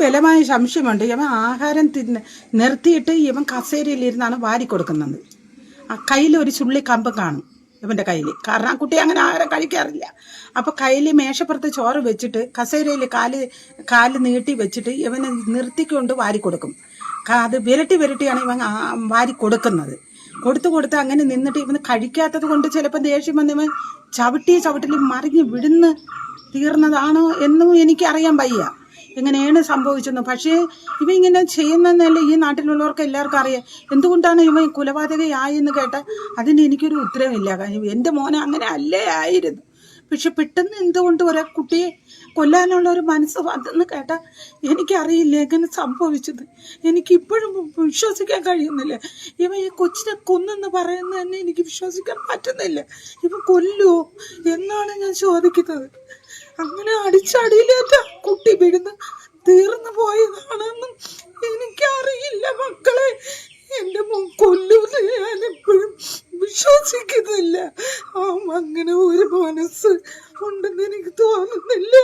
ബലമായ സംശയമുണ്ട്. ഇവൻ ആഹാരം നിർത്തിയിട്ട് ഇവൻ കസേരയിലിരുന്നാണ് വാരി കൊടുക്കുന്നത്. ആ കയ്യിൽ ഒരു ചുള്ളി കമ്പ് കാണും ഇവന്റെ കയ്യിൽ. കാരണം ആ കുട്ടി അങ്ങനെ ആഹാരം കഴിക്കാറില്ല. അപ്പൊ കയ്യിൽ മേശപ്പുറത്ത് ചോറ് വെച്ചിട്ട് കസേരയിൽ കാല് നീട്ടി വെച്ചിട്ട് ഇവന് നിർത്തിക്കൊണ്ട് വാരി കൊടുക്കും. അത് വിരട്ടിയാണ് ഇവൻ വാരി കൊടുക്കുന്നത്. കൊടുത്ത് അങ്ങനെ നിന്നിട്ട് ഇവന് കഴിക്കാത്തത് കൊണ്ട് ചിലപ്പോൾ ദേഷ്യം വന്ന് ഇവൻ ചവിട്ടിൽ മറിഞ്ഞ് വിടുന്ന് തീർന്നതാണോ എന്നും എനിക്കറിയാൻ വയ്യ എങ്ങനെയാണ് സംഭവിച്ചെന്ന്. പക്ഷേ ഇവ ഇങ്ങനെ ചെയ്യുന്നതല്ലേ ഈ നാട്ടിലുള്ളവർക്ക് എല്ലാവർക്കും അറിയാം. എന്തുകൊണ്ടാണ് ഇവൻ കൊലപാതകയായെന്ന് കേട്ടാൽ അതിന് എനിക്കൊരു ഉത്തരവില്ല. കാരണം എൻ്റെ മോനെ അങ്ങനെ അല്ലേ ആയിരുന്നു. പക്ഷെ പെട്ടെന്ന് എന്തുകൊണ്ട് ഒരാ കുട്ടിയെ കൊല്ലാനുള്ള ഒരു മനസ്സ് വന്നെന്ന് കേട്ടാൽ എനിക്കറിയില്ല എങ്ങനെ സംഭവിച്ചത്. എനിക്കിപ്പോഴും വിശ്വസിക്കാൻ കഴിയുന്നില്ല. ഇവ ഈ കൊച്ചിനെ കൊന്നെന്ന് പറയുന്നത് തന്നെ എനിക്ക് വിശ്വസിക്കാൻ പറ്റുന്നില്ല. ഇവ കൊല്ലുമോ എന്നാണ് ഞാൻ ചോദിക്കുന്നത്. അങ്ങനെ അടിച്ചടിയിലേറ്റ കുട്ടി വീഴുന്ന തീർന്നു പോയതാണെന്നും എനിക്കറിയില്ല മക്കളെ. എൻ്റെ മോൻ കൊല്ലുന്നത് ഞാൻ എപ്പോഴും വിശ്വസിക്കുന്നില്ല. അങ്ങനെ ഒരു മനസ്സ് ഉണ്ടെന്ന് എനിക്ക് തോന്നുന്നില്ല.